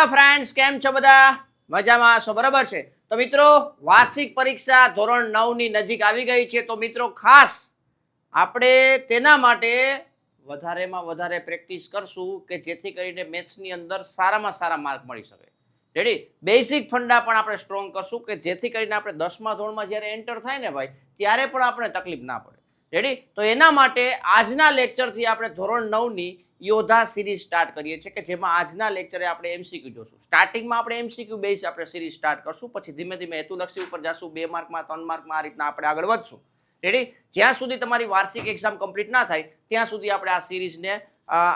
Hello friends, કેમ છો બધા? મજામાં છો? બરાબર છે. તો મિત્રો, વાર્ષિક પરીક્ષા ધોરણ 9 ની નજીક આવી ગઈ છે. તો મિત્રો, ખાસ આપણે તેના માટે વધારેમાં વધારે પ્રેક્ટિસ કરશું કે જેથી કરીને મેથ્સની અંદર સારામાં સારા માર્ક મળી શકે. રેડી? બેઝિક ફંડા પણ આપણે સ્ટ્રોંગ કરશું કે જેથી કરીને આપણે 10મા ધોરણમાં જ્યારે એન્ટર થાય ને ભાઈ, ત્યારે પણ આપણે તકલીફ ના પડે. રેડી? તો એના માટે આજના લેક્ચરથી આપણે ધોરણ 9 ની યોદ્ધા સિરીઝ સ્ટાર્ટ કરીએ છીએ કે જેમાં આજના લેક્ચરે આપણે એમસીક્યુ જોશું. સ્ટાર્ટિંગમાં આપણે એમસીક્યુ બેઝ આપણે સિરીઝ સ્ટાર્ટ કરશું, પછી ધીમે ધીમે હેતુલક્ષી ઉપર જશું, 2 માર્કમાં 3 માર્કમાં આ રીતના આપણે આગળ વધશું. રેડી? જ્યાં સુધી તમારી વાર્ષિક એક્ઝામ કમ્પ્લીટ ના થાય ત્યાં સુધી આપણે આ સિરીઝને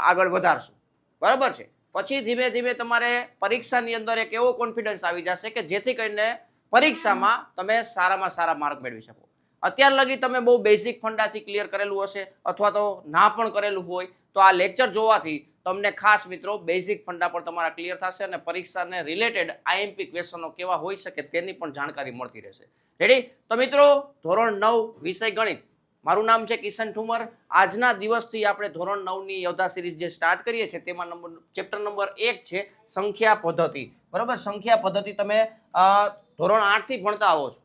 આગળ વધારશું. બરાબર છે. પછી ધીમે ધીમે તમારે પરીક્ષાની અંદર એક એવો કોન્ફિડન્સ આવી જશે કે જેથી કરીને પરીક્ષામાં તમે સારામાં સારા માર્ક મેળવી શકો. અત્યાર લગી તમે બહુ બેઝિક ફંડાથી ક્લિયર કરેલું હશે અથવા તો ના પણ કરેલું હોય તો આ લેક્ચર જોવાથી તમને ખાસ મિત્રો બેઝિક ફંડા પણ તમારા ક્લિયર થશે અને પરીક્ષાને રિલેટેડ આઈએમપી ક્વેશ્ચનો કેવા હોઈ શકે તેની પણ જાણકારી મળતી રહેશે. રેડી? તો મિત્રો, ધોરણ 9 વિષય ગણિત. મારું નામ છે કિશન ઠુમર. આજના દિવસથી આપણે ધોરણ 9 ની યોદ્ધા સિરીઝ જે સ્ટાર્ટ કરીએ છીએ તેમાં ચેપ્ટર નંબર 1 છે સંખ્યા પદ્ધતિ. બરાબર? સંખ્યા પદ્ધતિ તમે ધોરણ 8 થી ભણતા આવો છો.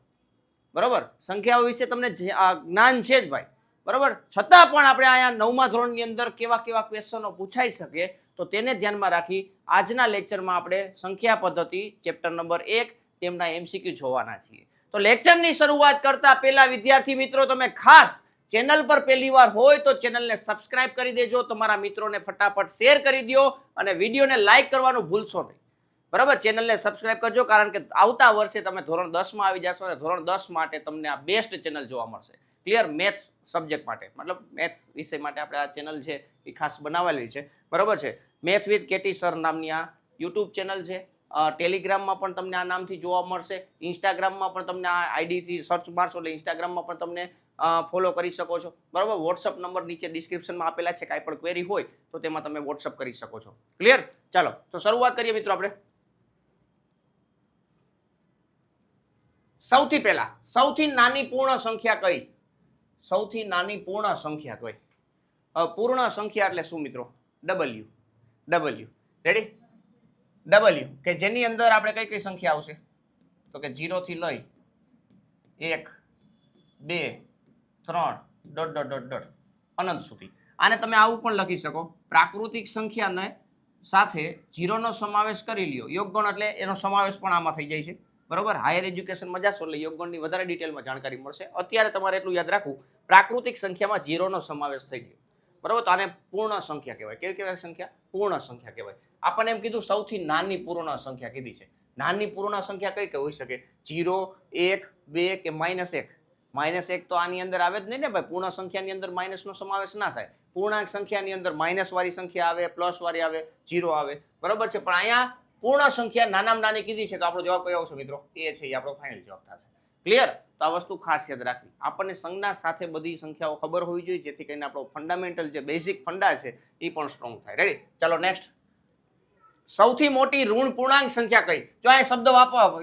બરાબર? સંખ્યાઓ વિશે તમને જ્ઞાન છે જ ભાઈ. બરાબર? છતાં પણ આપણે અહીંયા 9મા ધોરણની અંદર કેવા કેવા ક્વેશ્ચનો પૂછાઈ શકે તો તેને ધ્યાનમાં રાખી આજના લેક્ચરમાં આપણે સંખ્યા પદ્ધતિ ચેપ્ટર નંબર 1 તેમના એમસીક્યુ જોવાના છીએ. તો લેક્ચરની શરૂઆત કરતા પહેલા વિદ્યાર્થી મિત્રો, તમે ખાસ ચેનલ પર પહેલીવાર હોય તો ચેનલને સબસ્ક્રાઇબ કરી દેજો, તમારા મિત્રોને ફટાફટ શેર કરી દો અને વિડીયોને લાઈક કરવાનું ભૂલશો નહીં. બરાબર? ચેનલને સબસ્ક્રાઇબ કરજો કારણ કે આવતા વર્ષે તમે ધોરણ 10માં આવી જશો અને ધોરણ 10 માટે તમને આ બેસ્ટ ચેનલ જોવા મળશે. ક્લિયર? મેથ્સ સબ્જેક્ટ માટે, મતલબ મેથ્સ વિષય માટે આપણે આ ચેનલ છે એ ખાસ બનાવેલી છે. બરાબર છે? મેથ્સ વિથ કેટી સર નામની આ યુટ્યુબ ચેનલ છે. ટેલિગ્રામમાં પણ તમને આ નામથી જોવા મળશે. ઇન્સ્ટાગ્રામમાં પણ તમને આ આઈડીથી સર્ચ મારશો એટલે ઇન્સ્ટાગ્રામમાં પણ તમને ફોલો કરી શકો છો. બરાબર? વોટ્સઅપ નંબર નીચે ડિસ્ક્રિપ્શનમાં આપેલા છે. કાંઈ પણ ક્વેરી હોય તો તેમાં તમે વોટ્સઅપ કરી શકો છો. ક્લિયર? ચાલો તો શરૂઆત કરીએ મિત્રો આપણે. સૌથી પહેલા સૌથી નાની પૂર્ણ સંખ્યા કઈ? સૌથી નાની પૂર્ણ સંખ્યા કઈ? પૂર્ણ સંખ્યા એટલે શું મિત્રો? ડબલ્યુ. ડબલ્યુ. રેડી? ડબલ્યુ કે જેની અંદર આપણે કઈ કઈ સંખ્યા આવશે તો કે 0 થી લઈ 1 2 3 ડોટ ડોટ ડોટ ડોટ અનંત સુધી. આને તમે આવું પણ લખી શકો, પ્રાકૃતિક સંખ્યાને સાથે 0 નો સમાવેશ કરી લ્યો. યોગગણ એટલે એનો સમાવેશ પણ આમાં થઈ જાય છે. બરોબર? હાયર એજ્યુકેશનમાં જશો એટલે યોગગણની વધારે ડિટેલમાં જાણકારી મળશે. અત્યારે તમારે એટલું યાદ રાખવું, પ્રાકૃતિક સંખ્યામાં 0 નો સમાવેશ થઈ ગયો. બરોબર? તો આને પૂર્ણ સંખ્યા કહેવાય. કેવી કહેવાય સંખ્યા? પૂર્ણ સંખ્યા કહેવાય. આપણને એમ કીધું સૌથી નાની પૂર્ણ સંખ્યા કીધી છે. નાની પૂર્ણ સંખ્યા કઈ હોઈ શકે? 0 1 2 કે -1? -1 તો આની અંદર આવે જ નહીં ને ભાઈ. પૂર્ણ સંખ્યાની અંદર માઇનસનો સમાવેશ ના થાય. પૂર્ણાંક સંખ્યાની અંદર માઇનસ વાળી સંખ્યા આવે, પ્લસ વાળી આવે, 0 આવે. બરોબર છે? પણ અહીંયા પૂર્ણ સંખ્યા નાનામાં નાની કીધી છે તો આપણો જવાબ કયો આવશે મિત્રો? એ છે, એ આપણો ફાઇનલ જવાબ થશે. ક્લિયર? તો આ વસ્તુ ખાસ યાદ રાખવી. આપણને સંજ્ઞા સાથે બધી સંખ્યાઓ ખબર હોવી જોઈએ જેથી કરીને આપણો ફંડામેન્ટલ જે બેઝિક ફંડા છે એ પણ સ્ટ્રોંગ થાય. રેડી? ચાલો નેક્સ્ટ. સૌથી મોટી ઋણ પૂર્ણાંક સંખ્યા કઈ? જો આ શબ્દ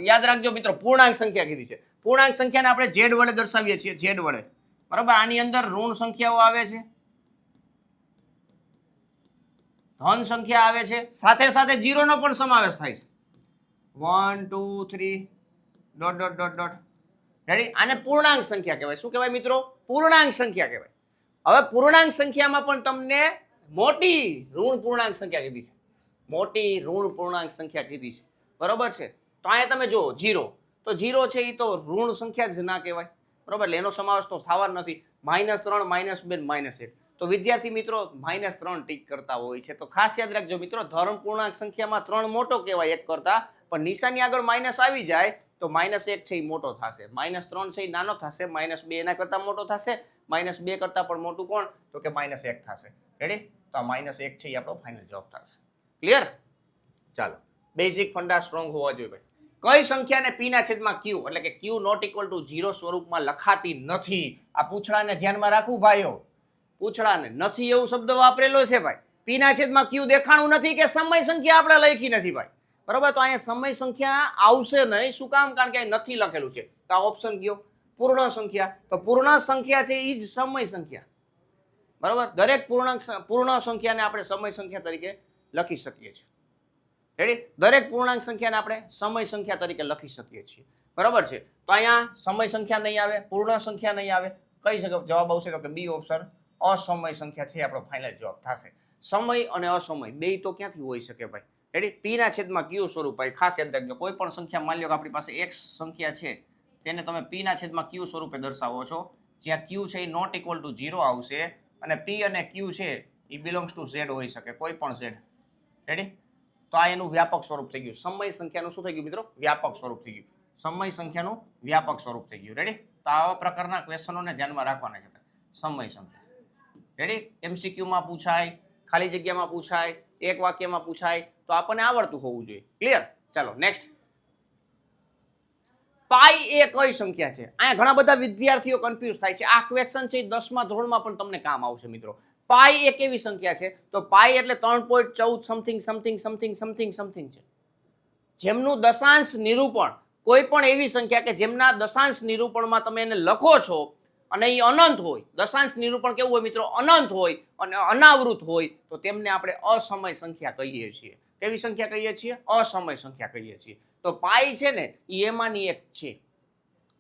યાદ રાખજો મિત્રો, પૂર્ણાંક સંખ્યા કીધી છે. પૂર્ણાંક સંખ્યાને આપણે ઝેડ વડે દર્શાવીએ છીએ, ઝેડ વડે. બરાબર? આની અંદર ઋણ સંખ્યાઓ આવે છે, ધન સંખ્યા આવે છે, સાથે સાથે 0 નો પણ સમાવેશ થાય છે. 1 2 3 dot dot dot dot. Ready? આને પૂર્ણાંક સંખ્યા કહેવાય. શું કહેવાય મિત્રો? પૂર્ણાંક સંખ્યા કહેવાય. હવે પૂર્ણાંક સંખ્યામાં પણ તમને મોટી ઋણ પૂર્ણાંક સંખ્યા કીધી છે. મોટી ઋણ પૂર્ણાંક સંખ્યા કીધી છે. બરોબર છે? તો અહીંયા તમે જુઓ 0, તો 0 છે એ તો ઋણ સંખ્યા જ ના કહેવાય. બરોબર? એટલે એનો સમાવેશ તો થવાનો નથી. -3 -2 -1. તો વિદ્યાર્થી મિત્રો -3 ટીક કરતા હોય છે તો ખાસ યાદ રાખજો મિત્રો, ધન પૂર્ણાંક સંખ્યામાં 3 મોટો કહેવાય 1 કરતા, પણ નિશાની આગળ માઇનસ આવી જાય તો -1 છે એ મોટો થશે, -3 છે એ નાનો થશે, -2 એના કરતા મોટો થશે, -2 કરતા પણ મોટું કોણ તો કે -1 થશે. રેડી? તો આ -1 છે એ આપણો ફાઇનલ જવાબ થશે. ક્લિયર? ચાલો, બેઝિક ફંડા સ્ટ્રોંગ હોવા જોઈએ ભાઈ. કઈ સંખ્યાને p ના છેદમાં q એટલે કે q નોટ ઇક્વલ ટુ 0 સ્વરૂપમાં લખાતી નથી? આ પૂછડાને ધ્યાનમાં રાખવું ભાઈઓ. પૂછડાને નથી એવું શબ્દ વાપરેલો છે ભાઈ. p ના છેદમાં q દેખાણું નથી કે સમય સંખ્યા આપણે લખી નથી ભાઈ. બરોબર? તો અહીંયા સમય સંખ્યા આવશે નહીં. શું કામ? કારણ કે નથી લખેલું છે. તો આ ઓપ્શન કયો? પૂર્ણ સંખ્યા. તો પૂર્ણ સંખ્યા છે એ જ સમય સંખ્યા. બરોબર? દરેક પૂર્ણ સંખ્યાને આપણે સમય સંખ્યા તરીકે લખી શકીએ છીએ. રેડી? દરેક પૂર્ણાંક સંખ્યાને આપણે સમય સંખ્યા તરીકે લખી શકીએ છીએ, બરાબર છે. તો અહીંયા સમય સંખ્યા નહીં આવે, પૂર્ણ સંખ્યા નહીં આવે, કઈ જવાબ આવશે તો કે બી ઓપ્શન, અસમય સંખ્યા છે આપણો ફાઇનલ જવાબ થશે. સમય અને અસમય બે તો ક્યાંથી હોઈ શકે ભાઈ? રેડી? પી ના છેદમાં ક્યુ સ્વરૂપ ભાઈ ખાસ યાદ રાખજો. કોઈ પણ સંખ્યા માની લો કે આપણી પાસે x સંખ્યા છે, તેને તમે પી ના છેદમાં ક્યુ સ્વરૂપે દર્શાવો છો, જ્યાં ક્યુ છે એ નોટ ઇક્વલ ટુ 0 આવશે અને પી અને ક્યુ છે એ બિલોંગ્સ ટુ ઝેડ હોઈ શકે, કોઈ પણ ઝેડ. રેડી? તો આ એનું વ્યાપક સ્વરૂપ થઈ ગયું. સમય સંખ્યાનું શું થઈ ગયું મિત્રો? વ્યાપક સ્વરૂપ થઈ ગયું. સમય સંખ્યાનું વ્યાપક સ્વરૂપ થઈ ગયું. રેડી? તો આવા પ્રકારના ક્વેશ્ચનોને ધ્યાનમાં રાખવાના છે. સમય સંખ્યા. રેડી? એમસીક્યુમાં પૂછાય, ખાલી જગ્યામાં પૂછાય, એક વાક્યમાં પૂછાય, તો આપણને આવડતું હોવું જોઈએ. ક્લિયર? ચાલો નેક્સ્ટ. પાઈ એ કઈ સંખ્યા છે? અહીંયા ઘણા બધા વિદ્યાર્થીઓ કન્ફ્યુઝ થાય છે. આ ક્વેશ્ચન છે 10મા ધોરણમાં પણ તમને કામ આવશે મિત્રો. પાઈ એ કેવી સંખ્યા છે? તો પાઈ એટલે 3.14 something something something something something છે. જેમનું દશાંશ નિરૂપણ, કોઈ પણ એવી સંખ્યા કે જેમના દશાંશ નિરૂપણમાં તમે એને લખો છો અને એ અનંત હોય, દશાંશ નિરૂપણ કેવું હોય મિત્રો? અનંત હોય અને અનાવૃત હોય, તો તેમને આપણે અસમય સંખ્યા કહીએ છીએ. કેવી સંખ્યા કહીએ છીએ? અસમય સંખ્યા કહીએ છીએ. તો પાઈ છે ને એ એમાંની એક છે.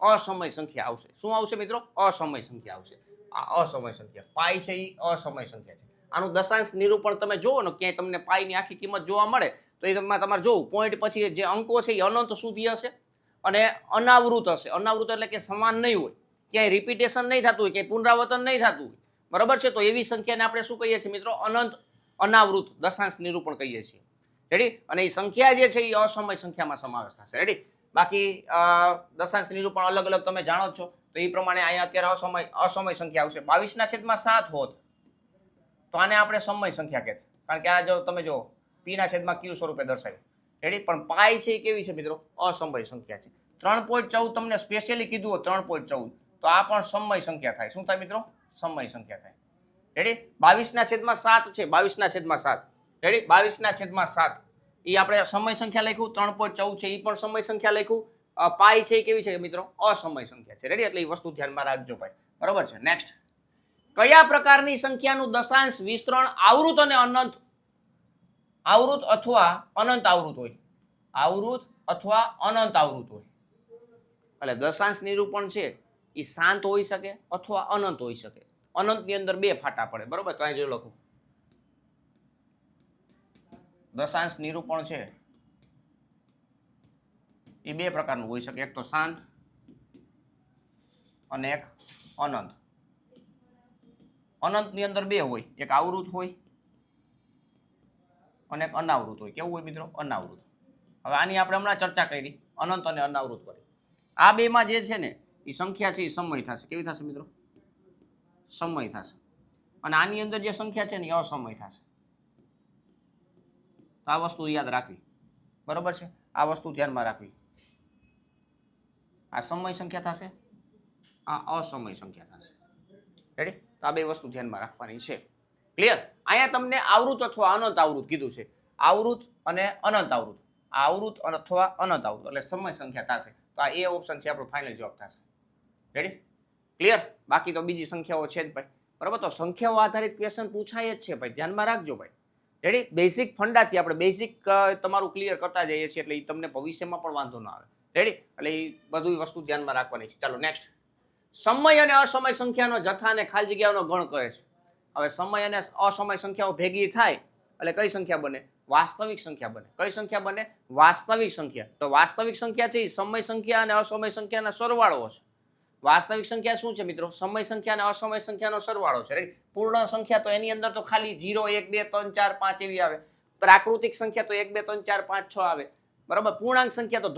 અસમય સંખ્યા આવશે. શું આવશે મિત્રો? અસમય સંખ્યા આવશે. આ અસમય સંખ્યા પાઈ છે એ અસમય સંખ્યા છે. આનું દશાંશ નિરૂપણ તમે જોવો ને, ક્યાંય તમને પાઈની આખી કિંમત જોવા મળે તો એ તમારે જોવું, પોઈન્ટ પછી જે અંકો છે એ અનંત સુધી હશે અને અનાવૃત હશે. અનાવૃત એટલે કે સમાન નહીં હોય, ક્યાંય રિપીટેશન નહીં થતું હોય, ક્યાંય પુનરાવર્તન નહીં થતું હોય, બરાબર છે. તો એવી સંખ્યાને આપણે શું કહીએ છીએ મિત્રો? અનંત અનાવૃત દશાંશ નિરૂપણ કહીએ છીએ. રેડી? અને એ સંખ્યા જે છે એ અસમય સંખ્યામાં સમાવેશ થશે. રેડી? બાકી દશાંશ નિરૂપણ અલગ અલગ તમે જાણો જ છો, તો એ પ્રમાણે અહીંયા અત્યારે અસમય સંખ્યા આવશે. 22/7 હોત તો આને આપણે સમય સંખ્યા કહેતા, કારણ કે આ જો તમે જો પી ના છેદમાં ક્યુ સ્વરૂપે દર્શાવ્યું. રેડી? પણ પાઈ છે એ કેવી છે મિત્રો? અસમય સંખ્યા છે. 3.14 તમને સ્પેશિયલી કીધું હોય 3.14, તો આ પણ સમય સંખ્યા થાય. શું થાય મિત્રો? સમય સંખ્યા થાય. રેડી? 22/7 છે, 22/7. રેડી? 22/7 એ આપણે સમય સંખ્યા લખ્યું. 3.14 છે એ પણ સમય સંખ્યા લખ્યું. પાઈ છે એ કેવી છે મિત્રો? અસમય સંખ્યા છે. રેડી? એટલે એ વસ્તુ ધ્યાનમાં રાખજો ભાઈ, બરોબર છે. નેક્સ્ટ. કયા પ્રકારની સંખ્યાનું દશાંશ વિસ્તરણ આવૃત અને અનંત, આવૃત અથવા અનંત આવૃત હોય? આવૃત અથવા અનંત આવૃત હોય. એટલે દશાંશ નિરૂપણ છે એ શાંત હોઈ શકે અથવા અનંત હોઈ શકે. અનંતની અંદર બે ફાટા પડે, બરોબર? તો અહીં જો લખું, દશાંશ નિરૂપણ છે એ બે પ્રકારનું હોઈ શકે. એક તો શાંત અને એક અનંત. અનંતની અંદર બે હોય, એક આવૃત હોય અને એક અનાવૃત હોય. કેવું હોય મિત્રો? અનાવૃત. હવે આની આપણે હમણાં ચર્ચા કરી, અનંત અને અનાવૃત કરી. આ બેમાં જે છે ને એ સંખ્યા છે એ સમય થશે. કેવી થશે મિત્રો? સમય થશે. અને આની અંદર જે સંખ્યા છે ને એ અસમય થશે. આ વસ્તુ યાદ રાખવી, બરોબર છે? આ વસ્તુ ધ્યાનમાં રાખવી. આ સમય સંખ્યા થશે, આ અસમય સંખ્યા થશે. રેડી? તો આ બે વસ્તુ ધ્યાનમાં રાખવાની છે. ક્લિયર? અહીંયા તમને આવૃત અથવા અનંત આવૃત કીધું છે. આવૃત અને અનંત આવૃત. આવૃત અથવા અનંત આવૃત એટલે સમય સંખ્યા થશે. તો આ એ ઓપ્શન છે આપણો ફાઇનલ જવાબ થશે. રેડી? ક્લિયર? બાકી તો બીજી સંખ્યાઓ છે જ ભાઈ, બરાબર? તો સંખ્યાઓ આધારિત ક્વેશ્ચન પૂછાય જ છે ભાઈ, ધ્યાનમાં રાખજો ભાઈ. રેડી? બેઝિક ફંડાથી આપણે બેઝિક તમારું ક્લિયર કરતા જઈએ છીએ એટલે એ તમને ભવિષ્યમાં પણ વાંધો ના આવે. રેડી? એટલે એ બધી વસ્તુ ધ્યાનમાં રાખવાની છે. ચાલો નેક્સ્ટ. સમય અને અસમય સંખ્યાનો જથ્થાને ખાલી જગ્યાનો ગણ કહે છે. હવે સમય અને અસમય સંખ્યાઓ ભેગી થાય એટલે કઈ સંખ્યા બને? વાસ્તવિક સંખ્યા બને. કઈ સંખ્યા બને? વાસ્તવિક સંખ્યા. તો વાસ્તવિક સંખ્યા છે એ સમય સંખ્યા અને અસમય સંખ્યાના સરવાળો છે. વાસ્તવિક સંખ્યા શું છે મિત્રો? સમય સંખ્યા અને અસમય સંખ્યાનો સરવાળો છે. રેડી? પૂર્ણ સંખ્યા તો એની અંદર તો ખાલી 0 1 2 3 4 5 એવી આવે. પ્રાકૃતિક સંખ્યા તો 1 2 3 4 5 6 આવે, બરાબર? પૂર્ણાંક સંખ્યા તો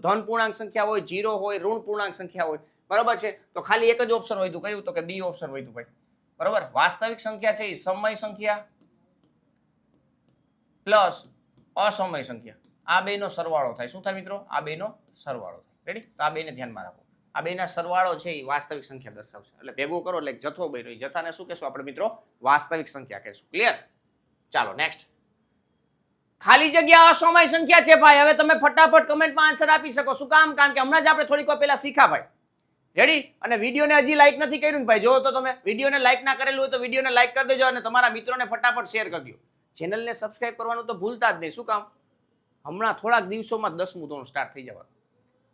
ધન પૂર્ણાંક સંખ્યા હોય, 0 હોય, ઋણ પૂર્ણાંક સંખ્યા હોય, બરાબર છે? તો ખાલી એક જ ઓપ્શન વધ્યું, કયું? તો કે બી ઓપ્શન વધ્યું ભાઈ, બરાબર? વાસ્તવિક સંખ્યા છે એ સમય સંખ્યા પ્લસ અસમય સંખ્યા, આ બેનો સરવાળો થાય. શું થાય મિત્રો? આ બેનો સરવાળો થાય. રેડી? તો આ બેને ધ્યાનમાં રાખો. આ બેના સરવાળો છે એ વાસ્તવિક સંખ્યા દર્શાવશે. એટલે ભેગું કરો એટલે જથ્થો બન્યો. જથ્થાને શું કહેશું આપણે મિત્રો? વાસ્તવિક સંખ્યા કહેશું. ક્લિયર? ચાલો નેક્સ્ટ. ખાલી જગ્યા અસમય સંખ્યા છે ભાઈ. હવે તમે ફટાફટ કમેન્ટમાં આન્સર આપી શકો. શું કામ? કારણ કે હમણાં જ આપણે થોડીક વાર પહેલા શીખા ભાઈ. રેડી? અને વિડીયોને હજી લાઈક નથી કર્યું ભાઈ, જો તો તમે વિડીયોને લાઈક ના કરેલું હોય તો વિડીયોને લાઈક કરી દેજો અને તમારા મિત્રોને ફટાફટ શેર કરી દો. ચેનલને સબસ્ક્રાઇબ કરવાનું તો ભૂલતા જ નહીં. શું કામ? હમણાં થોડાક દિવસોમાં 10મું ધોરણ સ્ટાર્ટ થઈ જવાનું,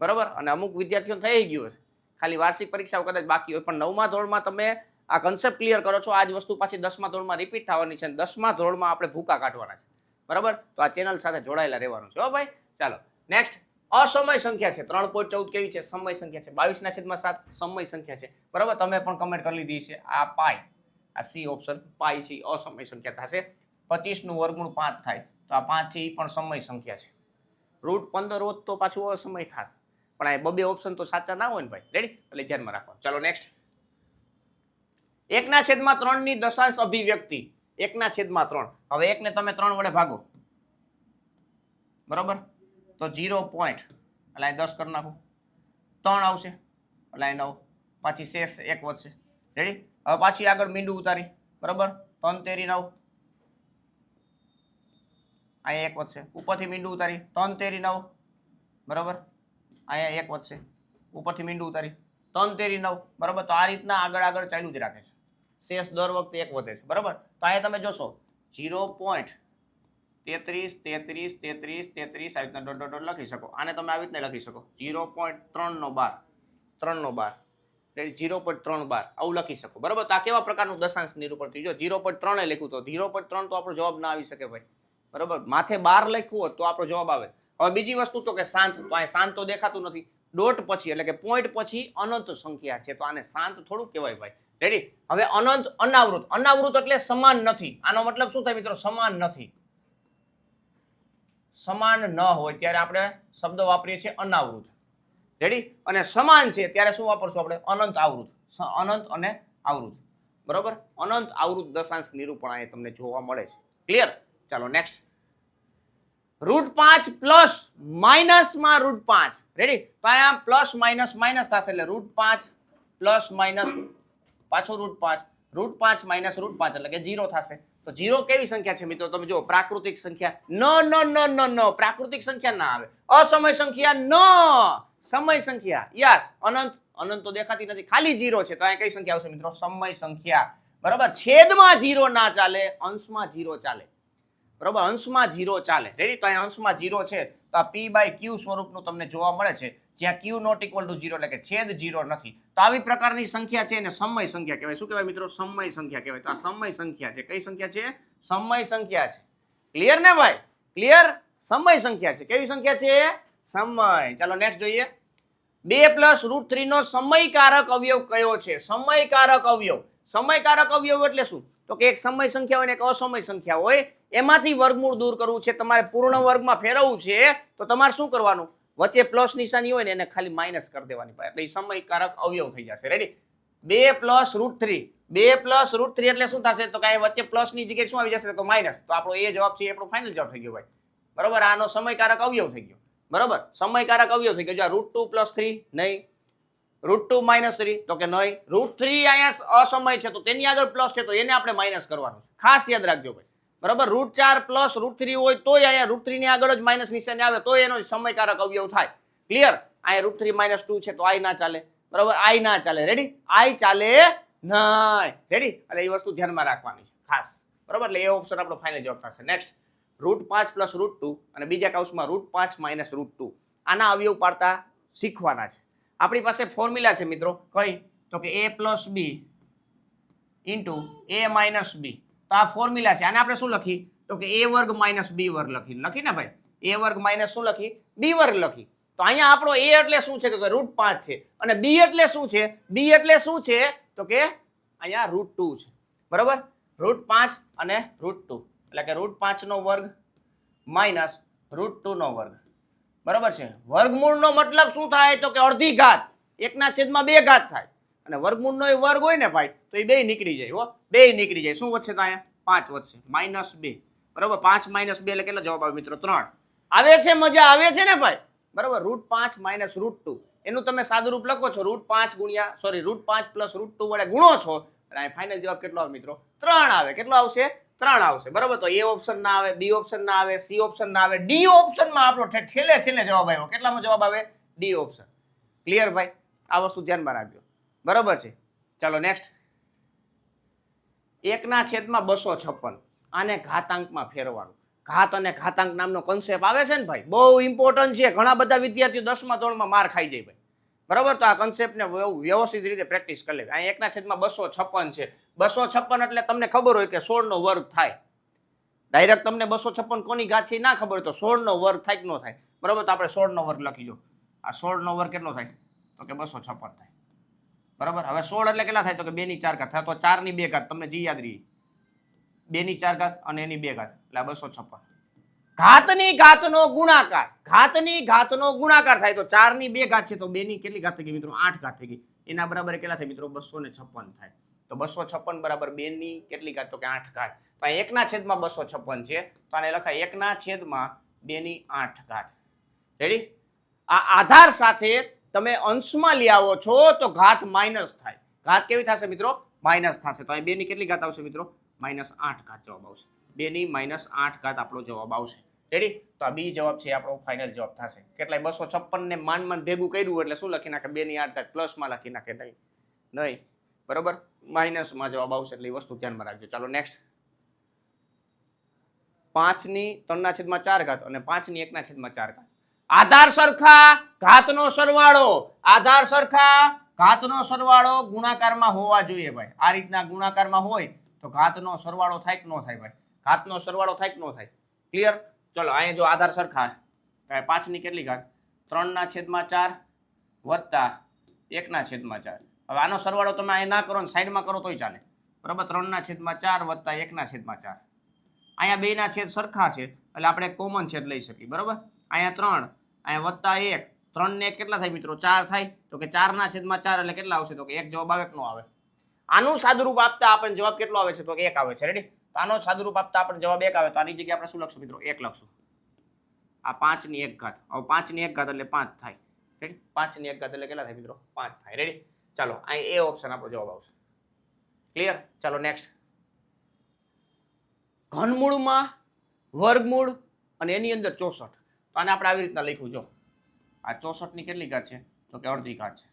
બરાબર. અને અમુક વિદ્યાર્થીઓ થઈ ગયું હશે, ખાલી વાર્ષિક પરીક્ષાઓ કદાચ બાકી હોય, પણ 9મા ધોરણમાં તમે આ કન્સેપ્ટ ક્લિયર કરો છો. આ જ વસ્તુ પાછી 10મા ધોરણમાં રિપીટ થવાની છે, અને 10મા ધોરણમાં આપણે ભૂકા કાઢવાના છે, બરાબર. તો આ ચેનલ સાથે જોડાયેલા રહેવાનું છે હો ભાઈ. ચાલો નેક્સ્ટ, અસમય સંખ્યા છે 3.14 કેવી છે? સમય સંખ્યા છે. 22/7 સમય સંખ્યા છે, બરાબર. તમે પણ કમેન્ટ કરી લીધી છે. આ પાઈ, આ સી ઓપ્શન પાઈ છે, અસમય સંખ્યા થશે. 25 નું વર્ગમૂળ 5 થાય, તો આ 5 છે એ પણ સમય સંખ્યા છે. √15 હોત તો પાછું અસમય થશે, પણ આ બબે ઓપ્શન તો સાચા ના હોય ને ભાઈ. રેડી? એટલે ધ્યાનમાં રાખવાનું. ચાલો નેક્સ્ટ, 1/3 ની દશાંશ અભિવ્યક્તિ. 1/3. હવે 1 ને તમે 3 વડે ભાગો, બરાબર, તો 0 પોઈન્ટ, એટલે 10 કરી નાખો, 3 આવશે, એટલે 9, પાછી શેષ 1 વધશે. રેડી? હવે પાછી આગળ મીંડું ઉતારી, બરાબર, 3 તેરી 9, અહીંયા 1 વધશે. ઉપરથી મીંડું ઉતારી, 3 તેરી 9, બરાબર, અહીંયા 1 વધશે. ઉપરથી મીંડું ઉતારી, 3 તેરી 9, બરાબર. તો આ રીતના આગળ આગળ ચાલ્યું જ રાખે છે. શેષ દર વખતે 1 વધે છે, બરાબર. તો અહીંયા તમે જોશો 0.33 આ રીતના ડોટ ડોટ લખી શકો. આને તમે આવી રીતના લખી શકો 0.3 નો 12, 3 નો 12, 0.312 આવું લખી શકો, બરાબર. તો આ કેવા પ્રકારનું દશાંશ નિરૂપણ થયું? જો 0.3 એ લખ્યું તો 0.3 તો આપણો જવાબ ના આવી શકે ભાઈ, બરાબર. માથે 12 લખ્યું હોત તો આપણો જવાબ આવે. હવે બીજી વસ્તુ તો કે શાંત, તો આ શાંત તો દેખાતું નથી. ડોટ પછી એટલે કે પોઈન્ટ પછી અનંત સંખ્યા છે, તો આને શાંત થોડું કહેવાય ભાઈ. રેડી? હવે અનંત અનાવૃત. અનાવૃત એટલે સમાન નથી. આનો મતલબ શું થાય મિત્રો? સમાન નથી. સમાન ન હોય ત્યારે આપણે શબ્દ વાપરીએ છીએ અનાવૃત. રેડી? અને સમાન છે ત્યારે શું વાપરશું આપણે? અનંત આવૃત. અનંત અને આવૃત, બરાબર. અનંત આવૃત દશાંશ નિરૂપણ અહીં તમને જોવા મળે છે. ક્લિયર? ચાલો નેક્સ્ટ, √5 પ્લસ માઇનસમાં √5. રેડી? તો અહીંયા પ્લસ માઇનસ માઇનસ થશે, એટલે √5 પ્લસ માઇનસ પાછું √5, √5 માઇનસ √5 એટલે કે 0 થશે. તો 0 કેવી સંખ્યા છે મિત્રો? તમે જુઓ, પ્રાકૃતિક સંખ્યા. ન પ્રાકૃતિક સંખ્યા ના આવે. અસમય સંખ્યા ન, સમય સંખ્યા યસ. અનંત તો દેખાતી નથી, ખાલી 0 છે, તો અહીંયા કઈ સંખ્યા આવશે મિત્રો? સમય સંખ્યા, બરાબર. છેદમાં 0 ના ચાલે, અંશમાં 0 ચાલે, બરાબર. અંશમાં 0 ચાલે. રેડી? તો અહીંયા અંશમાં 0 છે, તો આ p/q સ્વરૂપનું તમને જોવા મળે છે, જ્યાં q ≠ 0 એટલે કે છેદ 0 નથી. તો આવી પ્રકારની સંખ્યા છે એને સમય સંખ્યા કહેવાય. શું કહેવાય મિત્રો? સમય સંખ્યા કહેવાય. તો આ સમય સંખ્યા છે. કઈ સંખ્યા છે? સમય સંખ્યા છે. ક્લિયર ને ભાઈ? ક્લિયર? સમય સંખ્યા છે. કેવી સંખ્યા છે? સમય. ચાલો નેક્સ્ટ જોઈએ, 2 + √3 નો સમયકારક અવયવ કયો છે? સમયકારક અવયવ. સમયકારક અવયવ એટલે શું? તો કે એક સમય સંખ્યા હોય ને એક અસમય સંખ્યા હોય, એમાંથી વર્ગમૂળ દૂર કરવું છે, તમારે પૂર્ણ વર્ગમાં ફેરવવું છે, તો તમારે શું કરવાનું? વચ્ચે પ્લસ નિશાની હોય ને એને ખાલી માઇનસ કરી દેવાની, એટલે એ સમયકારક અવયવ થઈ જશે. રેડી? 2 + √3, 2 + √3 એટલે શું થશે? તો કે વચ્ચે પ્લસ ની જગ્યાએ શું આવી જશે? તો માઇનસ. તો આપણો એ જવાબ છે, એ આપણો ફાઇનલ જવાબ થઈ ગયો ભાઈ, બરાબર. આનો સમયકારક અવયવ થઈ ગયો, બરાબર. સમયકારક અવયવ થઈ ગયો. √2 + 3 નહીં, √2 - 3 તો કે નહીં, √3 અહીંયા અસમય છે તો તેની આગળ પ્લસ છે, તો એને આપણે માઇનસ કરવાનું. ખાસ યાદ રાખજો ભાઈ, બરાબર. √4 + √3 હોય તોય અહીંયા √3 ની આગળ જ માઇનસ નિશાની આવે તો એનો સમયકારક અવયવ થાય. ક્લિયર? અહીંયા √3 - 2 છે તો આઈ ના ચાલે, બરાબર. આઈ ના ચાલે. રેડી? આઈ ચાલે નહીં. રેડી? એટલે એ વસ્તુ ધ્યાનમાં રાખવાની છે ખાસ, બરાબર. એટલે એ ઓપ્શન આપણો ફાઇનલ જવાબ થશે. નેક્સ્ટ, √5 + √2 અને બીજા કૌંસમાં √5 - √2 આના અવયવ પાડતા શીખવાના છે. આપણી પાસે ફોર્મ્યુલા છે મિત્રો, કઈ? તો કે a + b * a - b. તો આ ફોર્મ્યુલા છે. આને આપણે શું લખી? તો કે a² - b² લખી ને ભાઈ. a² માઇનસ શું લખી? b² લખી. તો અહીંયા આપણો a એટલે શું છે? તો કે √5 છે, અને b એટલે શું છે? b એટલે શું છે? તો કે અહીંયા √2 છે, બરાબર. √5 અને √2 એટલે કે √5 નો વર્ગ માઇનસ √2 નો વર્ગ, બરાબર છે. વર્ગમૂળનો મતલબ શું થાય? તો કે અડધી ઘાત. 1/2 ઘાત થાય, અને વર્ગમૂળનો એ વર્ગ હોય ને ભાઈ, તો એ બે નીકળી જાય. હો, બે નીકળી જાય. શું વધશે? તો અહીંયા 5 વધશે, -2, બરાબર. 5 - 2 એટલે કેટલો જવાબ આવે મિત્રો? 3 આવે છે. મજા આવે છે ને ભાઈ, બરાબર. √5 - √2 એનું તમે સાદુરૂપ લખો છો, √5 + √2 વડે ગુણો છો, અને ફાઇનલ જવાબ કેટલો આવે મિત્રો? 3 આવે. કેટલો આવશે? 3 આવશે, બરાબર. તો એ ઓપ્શન ના આવે, બી ઓપ્શન ના આવે, સી ઓપ્શન ના આવે, ડી ઓપ્શનમાં આપણો છેલ્લે જવાબ આવ્યો. કેટલામાં જવાબ આવે? D option. ક્લિયર ભાઈ? આ વસ્તુ ધ્યાનમાં રાખજો, બરાબર છે. ચાલો નેક્સ્ટ, 1/256 આને ઘાતાંકમાં ફેરવાનું. ઘાત અને ઘાતાંક નામનો કોન્સેપ્ટ આવે છે ને ભાઈ, બહુ ઇમ્પોર્ટન્ટ છે. ઘણા બધા વિદ્યાર્થીઓ 10મા ધોરણમાં માર ખાઈ જાય ભાઈ, બરાબર. તો આ કોન્સેપ્ટને વ્યવસ્થિત રીતે પ્રેક્ટિસ કરી લેવી. અહીં 1/256 છે. 256 એટલે તમને ખબર હોય કે 16 નો વર્ગ થાય. ડાયરેક્ટ તમને 256 કોની ઘાત છે ના ખબર હોય તો 16 નો વર્ગ થાય કે ન થાય, બરાબર. તો આપણે 16 નો વર્ગ લખી દો. આ 16 નો વર્ગ કેટલો થાય તો કે 256 થાય, બરાબર. હવે 16 એટલે કેટલા થાય તો કે 2 ની 4 ઘાત થાય, તો 4 ની 2 ઘાત તમને જી યાદ રહી, 2 ની 4 ઘાત અને એની 2 ઘાત એટલે 256. ઘાતની ઘાતનો ગુણાકાર, ઘાતની ઘાતનો ગુણાકાર થાય તો 4 ની 2 ઘાત છે તો 2 ની કેટલી ઘાત થઈ ગઈ મિત્રો 8 ઘાત થઈ ગઈ. એના બરાબર કેટલા થાય મિત્રો 256 થાય. તો 256 બરાબર 2 ની કેટલી ઘાત તો કે 8 ઘાત. તો 1/256 છે તો આને લખાય 1/2 ની 8 ઘાત. રેડી. આ આધાર સાથે તમે અંશમાં લઈ આવો છો તો ઘાત માઇનસ થાય. ઘાત કેવી થશે મિત્રો માઇનસ થશે. તો અહીં 2 ની કેટલી ઘાત આવશે મિત્રો -8 ઘાત જવાબ આવશે. 2 ની -8 ઘાત આપણો જવાબ આવશે. રેડી. તો આ બી જવાબ છે આપણો ફાઇનલ જવાબ થશે. કેટલાય 256 ને માંડ ભેગું કર્યું એટલે શું લખી નાખે 2 ની 8 ઘાત પ્લસમાં લખી નાખે, નહીં બરોબર, માઇનસમાં જવાબ આવશે. એટલે એ વસ્તુ ધ્યાનમાં રાખજો. ચાલો નેક્સ્ટ. 5 ની 3/4 ઘાત અને 5 ની 1/4 ઘાત. આધાર સરખા ઘાતનો સરવાળો, આધાર સરખા ઘાતનો સરવાળો ગુણાકારમાં હોવા જોઈએ ભાઈ. આ રીતના ગુણાકારમાં હોય તો ઘાતનો સરવાળો થાય કે ન થાય ભાઈ, ઘાતનો સરવાળો થાય કે ન થાય, ક્લિયર. ચલો અહીંયા જો આધાર સરખા 5 ની કેટલી ઘાત 3/4 વત્તા 1/4. હવે આનો સરવાળો તમે અહીં ના કરો ને સાઈડમાં કરો તોય ચાલે, બરાબર. 3/4 વત્તા 1/4. અહીંયા 2 ના છેદ સરખા છે એટલે આપણે કોમન છેદ લઈ શકીએ, બરાબર. અહીંયા 3, અહીંયા વત્તા 1, 3 ને 1 કેટલા થાય મિત્રો 4 થાય. તો કે 4/4 એટલે કેટલા આવશે તો કે 1 જવાબ આવે કે ન આવે. આનું સાદુરૂપ આપતા આપણને જવાબ કેટલો આવે છે તો કે 1 આવે છે. રેડી. તો આનો સાદુરૂપ આપતા આપણને જવાબ 1 આવે તો આની જગ્યાએ આપણે શું લખશું મિત્રો 1 લખશું. આ 5 ની 1 ઘાત. હવે 5 ની 1 ઘાત એટલે 5 થાય. રેડી. 5 ની 1 ઘાત એટલે કેટલા થાય મિત્રો 5 થાય. રેડી. ચાલો અહીં એ ઓપ્શન આપણો જવાબ આવશે. ક્લિયર. ચાલો નેક્સ્ટ. ઘનમૂળમાં વર્ગમૂળ અને એની અંદર 64. તો આને આપણે આવી રીતના લખ્યું. જો આ 64 ની કેટલી ઘાત છે તો કે અડધી ઘાત છે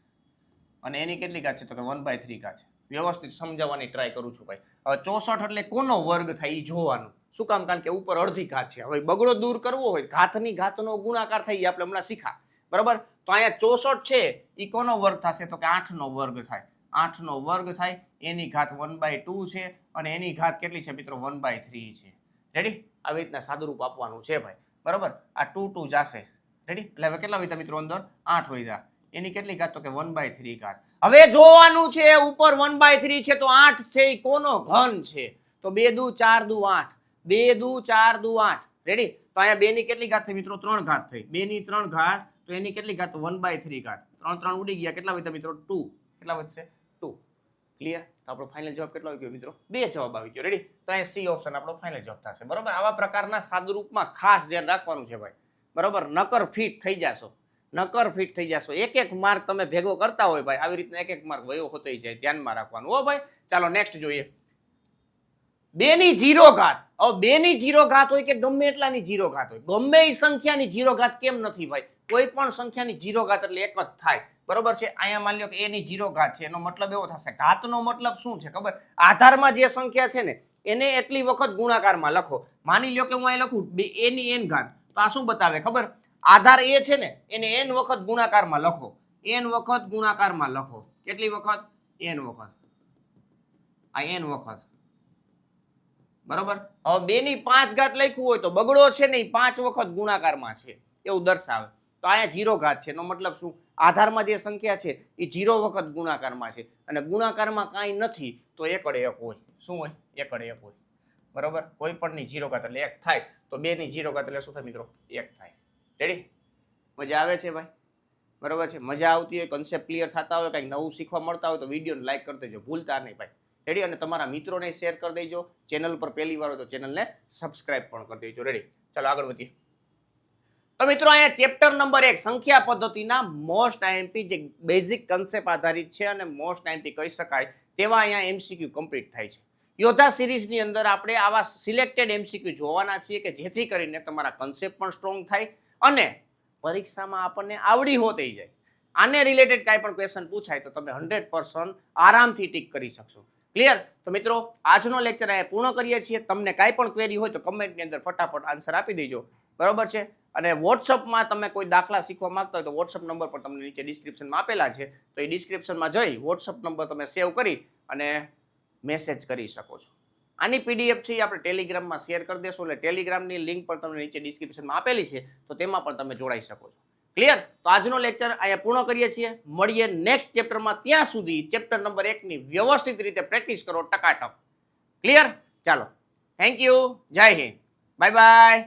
અને એની કેટલી ઘાત છે તો કે 1/3 ઘાત છે. વ્યવસ્થિત સમજાવવાની ટ્રાય કરું છું ભાઈ. હવે 64 એટલે કોનો વર્ગ થાય એ જોવાનું. શું કામ? કારણ કે ઉપર અડધી ઘાત છે. હવે બગડો દૂર કરવો હોય ઘાતની ઘાતનો ગુણાકાર થઈ આપણે હમણાં શીખા, બરાબર. તો અહીંયા 64 છે એ કોનો વર્ગ થશે તો કે 8 નો વર્ગ થાય. 8 નો વર્ગ થાય. એની ઘાત 1/2 છે અને એની ઘાત કેટલી છે મિત્રો 1/3 છે. રેડી. આવી રીતના સાદુરૂપ આપવાનું છે ભાઈ, બરાબર. આ 2 જશે. રેડી. એટલે હવે કેટલા વધ્યા મિત્રો અંદર 8 વધ્યા. એની કેટલી ઘાત તો કે 1/3 ઘાત. હવે જોવાનું છે ઉપર 1/3 છે તો 8 છે એ કોનો ઘન છે તો 2 દુ 4 દુ 8, 2 દુ 4 દુ 8. રેડી. તો અહીંયા 2 ની કેટલી ઘાત થઈ મિત્રો 3 ઘાત થઈ. 2 ની 3 ઘાત તો એની કેટલી ઘાત 1/3 ઘાત. 3 ઉડી ગયા. કેટલા વધ્યા મિત્રો 2. કેટલા વધશે 2. ક્લિયર. તો આપણો ફાઇનલ જવાબ કેટલો આવી ગયો મિત્રો 2 જવાબ આવી ગયો. રેડી. તો અહીંયા સી ઓપ્શન આપણો ફાઇનલ જવાબ થશે, બરાબર. આવા પ્રકારના સાદુરૂપમાં ખાસ ધ્યાન રાખવાનું છે ભાઈ, બરાબર. નકર ફિટ થઈ જશો, નકર ફિટ થઈ જશો. એક માર્ક તમે ભેગો કરતા હોય ભાઈ આવી રીતના એક માર્ક વયો હોતો જાય, ધ્યાનમાં રાખવાનું હો ભાઈ. ચાલો નેક્સ્ટ જોઈએ. 2 ની 0 ઘાત. હવે 2 ની 0 ઘાત હોય કે ગમે એટલાની 0 ઘાત હોય, ગમે એ સંખ્યાની 0 ઘાત કેમ નથી ભાઈ, કોઈ પણ સંખ્યાની 0 ઘાત એટલે એક જ થાય, બરોબર છે. અહીંયા માની લો કે a ની 0 ઘાત છે એનો મતલબ એવો થશે, ઘાતનો મતલબ શું છે ખબર, આધારમાં જે સંખ્યા છે ને એને એટલી વખત ગુણાકારમાં લખો. માની લો કે હું અહીં લખું a ની n ઘાત તો આ શું બતાવે ખબર, આધાર એ છે ને એને n વખત ગુણાકારમાં લખો, n વખત ગુણાકારમાં લખો. કેટલી વખત? n વખત. આ n વખત, બરોબર. હવે 2 ની 5 ઘાત લખ્યું હોય તો બગડો છે ને 5 વખત ગુણાકારમાં છે એવું દર્શાવે. તો અહીંયા 0 ઘાત છે એનો મતલબ શું, આધારમાં જે સંખ્યા છે એ 0 વખત ગુણાકારમાં છે અને ગુણાકારમાં કાંઈ નથી તો એકડે એક હોય. શું હોય? એકડે એક હોય, બરોબર. કોઈ પણ ની 0 ઘાત એટલે 1 થાય તો 2 ની 0 ઘાત એટલે શું થાય મિત્રો 1 થાય. રેડી? મજા આવે છે ભાઈ, બરોબર છે. મજા આવતી હોય, કન્સેપ્ટ ક્લિયર થતા હોય, કંઈક નવું શીખવા મળતા હોય તો વિડીયોને લાઈક કરી દેજો, ભૂલતા નહીં ભાઈ. રેડી? અને તમારા મિત્રોને શેર કરી દેજો. ચેનલ પર પહેલી વાર હોય તો ચેનલને સબસ્ક્રાઇબ પણ કરી દેજો. રેડી? ચાલો આગળ વધીએ. તો મિત્રો અહીંયા ચેપ્ટર નંબર 1 સંખ્યા પદ્ધતિના મોસ્ટ આઈએમપી જે બેઝિક કન્સેપ્ટ આધારિત છે અને મોસ્ટ આઈએમપી કહી શકાય તેવા અહીંયા એમસીક્યુ કમ્પ્લીટ થાય છે. યોદ્ધા સિરીઝની અંદર આપણે આવા સિલેક્ટેડ એમસીક્યુ જોવાના છીએ કે જેથી કરીને તમારા કન્સેપ્ટ પણ સ્ટ્રોંગ થાય અને પરીક્ષામાં આપણને આવડી હોતી જાય. આને રિલેટેડ કાંઈ પણ ક્વેશ્ચન પૂછાય તો તમે 100% આરામથી ટીક કરી શકશો. ક્લિયર? તો મિત્રો આજનો લેક્ચર અહીંયા પૂર્ણ કરીએ છીએ. તમને કાંઈ પણ ક્વેરી હોય તો કમેન્ટની અંદર ફટાફટ આન્સર આપી દેજો, બરોબર છે? અને વોટ્સઅપમાં તમે કોઈ દાખલા શીખવા માંગતા હોય તો વોટ્સઅપ નંબર પણ તમને નીચે ડિસ્ક્રિપ્શનમાં આપેલા છે. તો એ ડિસ્ક્રિપ્શનમાં જઈ વોટ્સઅપ નંબર તમે સેવ કરી અને મેસેજ કરી શકો છો. આની પીડીએફ છે એ આપણે ટેલિગ્રામમાં શેર કરી દેશો, એટલે ટેલિગ્રામની લિંક પણ તમને નીચે ડિસ્ક્રિપ્શનમાં આપેલી છે, તો તેમાં પણ તમે જોડાઈ શકો છો. ક્લિયર? તો આજનો લેક્ચર અહીંયા પૂર્ણ કરીએ છીએ. મળીએ નેક્સ્ટ ચેપ્ટરમાં. ત્યાં સુધી ચેપ્ટર નંબર 1 ની વ્યવસ્થિત રીતે પ્રેક્ટિસ કરો ટકાટક. ક્લિયર? ચાલો, થેન્ક યુ, જય હિન્દ, બાય બાય.